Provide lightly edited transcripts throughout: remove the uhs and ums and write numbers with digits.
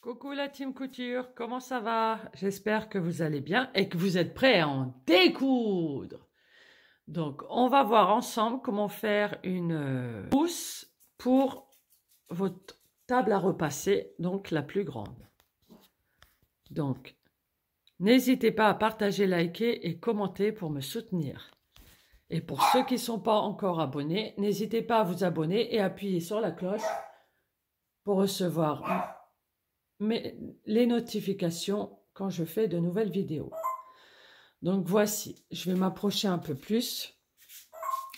Coucou la team couture, comment ça va? J'espère que vous allez bien et que vous êtes prêts à en découdre. Donc, on va voir ensemble comment faire une housse pour votre table à repasser, donc la plus grande. Donc, n'hésitez pas à partager, liker et commenter pour me soutenir. Et pour ceux qui ne sont pas encore abonnés, n'hésitez pas à vous abonner et appuyer sur la cloche pour recevoir les notifications quand je fais de nouvelles vidéos. Donc voici, je vais m'approcher un peu plus.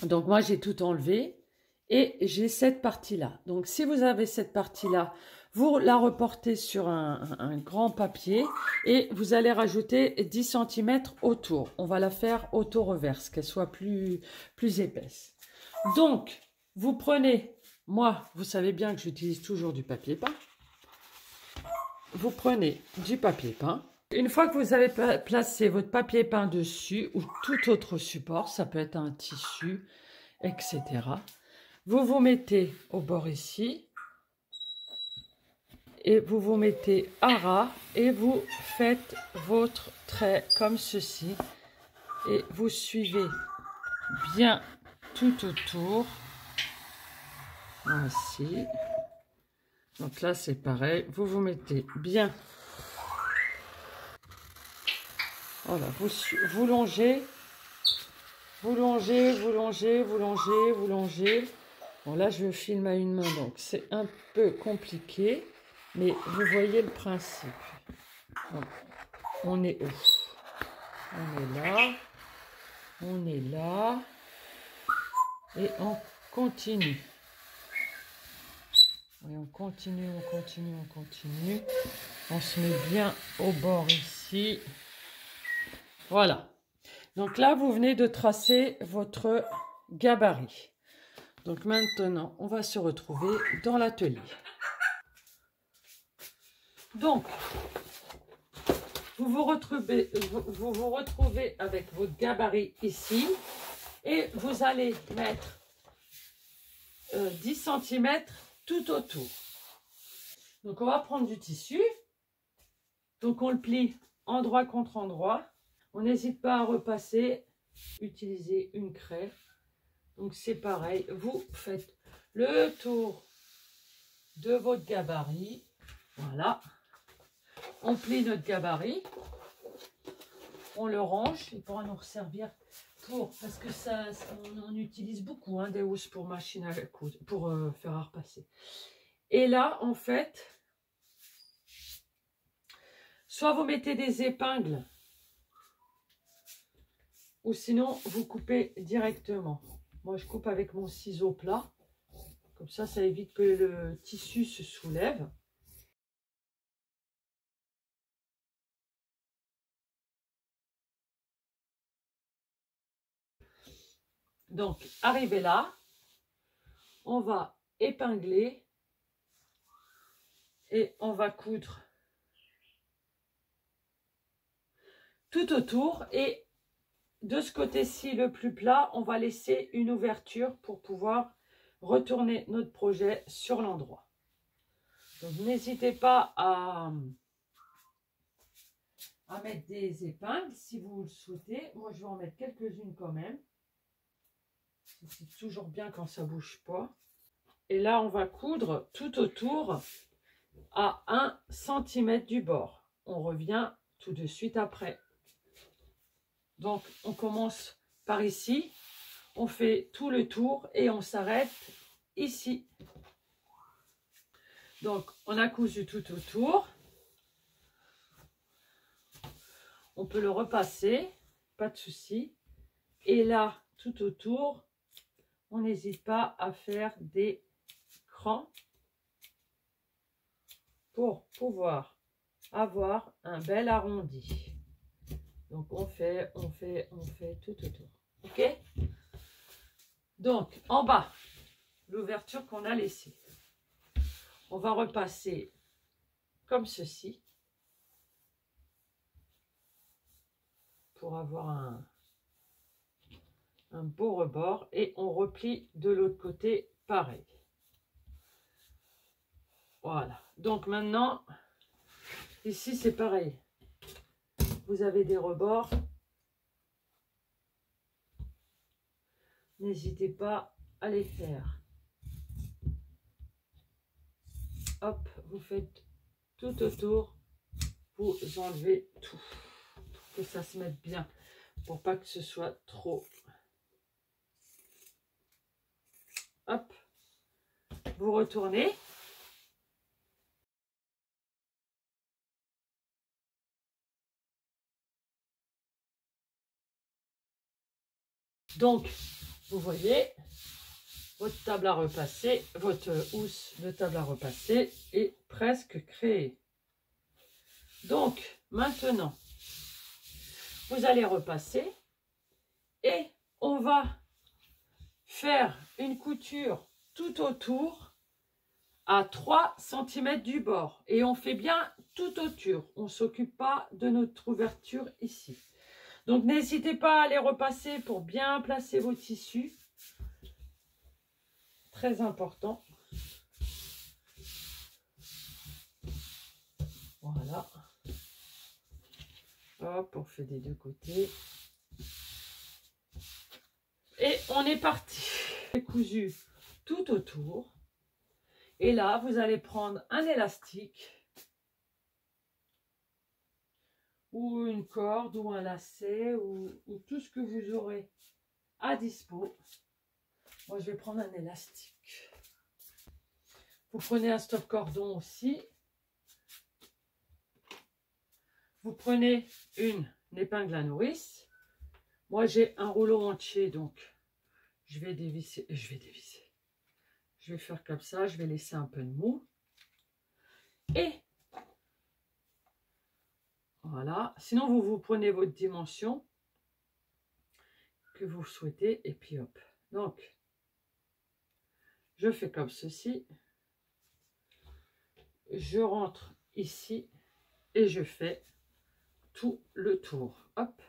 Donc moi j'ai tout enlevé et j'ai cette partie-là. Donc si vous avez cette partie-là, vous la reportez sur un grand papier et vous allez rajouter 10 cm autour. On va la faire auto-reverse, qu'elle soit plus épaisse. Donc vous prenez, moi vous savez bien que j'utilise toujours du papier peint. Vous prenez du papier peint. Une fois que vous avez placé votre papier peint dessus ou tout autre support, ça peut être un tissu, etc. Vous vous mettez au bord ici et vous vous mettez à ras et vous faites votre trait comme ceci et vous suivez bien tout autour. Voici. Donc là c'est pareil, vous vous mettez bien. Voilà, vous longez, vous longez, vous longez, vous longez, vous longez. Bon là je filme à une main donc c'est un peu compliqué, mais vous voyez le principe. Donc, on est où? On est là, on est là, et on continue. Et on continue, on continue, on continue. On se met bien au bord ici. Voilà. Donc là, vous venez de tracer votre gabarit. Donc maintenant, on va se retrouver dans l'atelier. Donc, vous vous retrouvez avec votre gabarit ici et vous allez mettre 10 cm tout autour. Donc, on va prendre du tissu. Donc, on le plie endroit contre endroit. On n'hésite pas à repasser, utiliser une craie. Donc, c'est pareil. Vous faites le tour de votre gabarit. Voilà. On plie notre gabarit. On le range. Il pourra nous servir parce que ça, on en utilise beaucoup, hein, des housses pour machine à coudre, pour faire à repasser. Et là, en fait, soit vous mettez des épingles, ou sinon vous coupez directement. Moi, je coupe avec mon ciseau plat. Comme ça évite que le tissu se soulève. Donc, arrivé là, on va épingler et on va coudre tout autour. Et de ce côté-ci, le plus plat, on va laisser une ouverture pour pouvoir retourner notre projet sur l'endroit. Donc, n'hésitez pas à mettre des épingles si vous le souhaitez. Moi, je vais en mettre quelques-unes quand même. C'est toujours bien quand ça ne bouge pas. Et là, on va coudre tout autour à 1 cm du bord. On revient tout de suite après. Donc, on commence par ici. On fait tout le tour et on s'arrête ici. Donc, on a cousu tout autour. On peut le repasser, pas de souci. Et là, tout autour, on n'hésite pas à faire des crans pour pouvoir avoir un bel arrondi. Donc, on fait tout autour. OK? Donc, en bas, l'ouverture qu'on a laissée. On va repasser comme ceci pour avoir un beau rebord et on replie de l'autre côté pareil. Voilà. Donc maintenant, Ici, c'est pareil. Vous avez des rebords. N'hésitez pas à les faire. Hop, vous faites tout autour. Vous enlevez tout. Pour que ça se mette bien. Pour pas que ce soit trop. Hop. Vous retournez. Donc, vous voyez, votre table à repasser, votre housse de table à repasser est presque créée. Donc, maintenant, vous allez repasser et on va faire une couture tout autour à 3 cm du bord. Et on fait bien tout autour. On ne s'occupe pas de notre ouverture ici. Donc, n'hésitez pas à les repasser pour bien placer vos tissus. Très important. Voilà. Hop, on fait des deux côtés. Et on est parti. J'ai cousu tout autour. Et là, vous allez prendre un élastique ou une corde ou un lacet ou tout ce que vous aurez à dispo. Moi, je vais prendre un élastique. Vous prenez un stop cordon aussi. Vous prenez une épingle à nourrice. Moi, j'ai un rouleau entier, donc je vais dévisser. Je vais faire comme ça, je vais laisser un peu de mou. Et voilà. Sinon, vous prenez votre dimension que vous souhaitez et puis hop. Donc, je fais comme ceci. Je rentre ici et je fais tout le tour. Hop.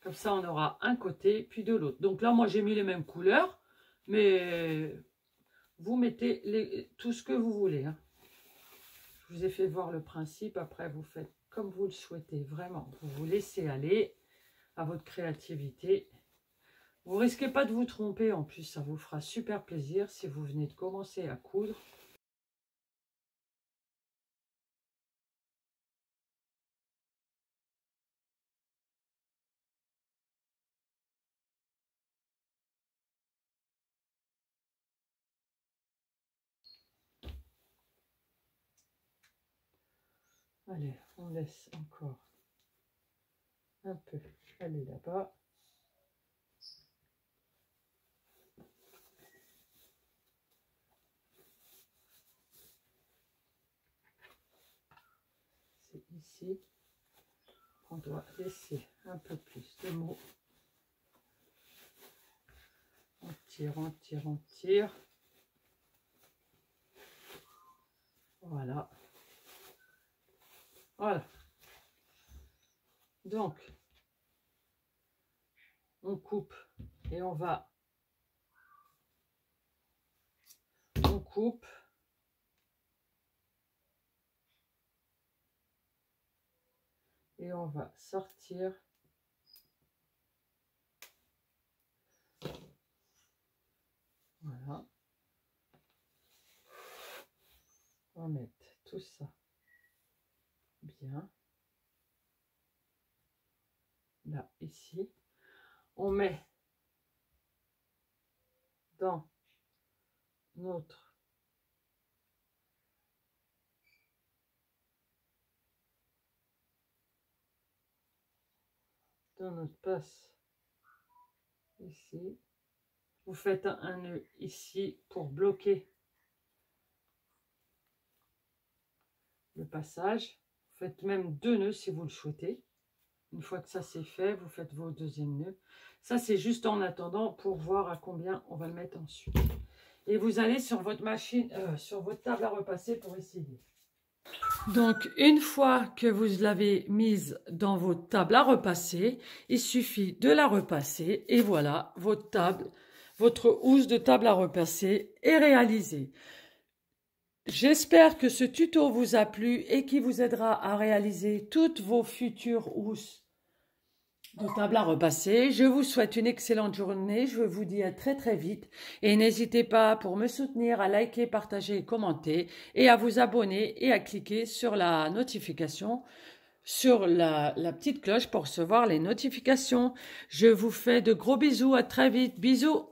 Comme ça, on aura un côté, puis de l'autre. Donc là, moi, j'ai mis les mêmes couleurs, mais vous mettez tout ce que vous voulez. Hein. Je vous ai fait voir le principe. Après, vous faites comme vous le souhaitez. Vraiment, vous vous laissez aller à votre créativité. Vous ne risquez pas de vous tromper. En plus, ça vous fera super plaisir si vous venez de commencer à coudre. Allez, on laisse encore un peu aller là-bas. C'est ici qu'on doit laisser un peu plus de mots. On tire, on tire, on tire. Voilà. Voilà. Donc, on coupe et on va... On coupe. Et on va sortir. Voilà. On va mettre tout ça bien. Là, ici. On met dans notre passe ici. Vous faites un nœud ici pour bloquer le passage. Vous faites même 2 nœuds si vous le souhaitez. Une fois que ça c'est fait, vous faites vos deuxièmes nœuds. Ça c'est juste en attendant pour voir à combien on va le mettre ensuite. Et vous allez sur votre machine, sur votre table à repasser pour essayer. Donc, une fois que vous l'avez mise dans votre table à repasser, il suffit de la repasser et voilà, votre housse de table à repasser est réalisée. J'espère que ce tuto vous a plu et qu'il vous aidera à réaliser toutes vos futures housses de table à repasser. Je vous souhaite une excellente journée. Je vous dis à très très vite. Et n'hésitez pas pour me soutenir à liker, partager, commenter et à vous abonner et à cliquer sur la notification, sur la petite cloche pour recevoir les notifications. Je vous fais de gros bisous. À très vite. Bisous.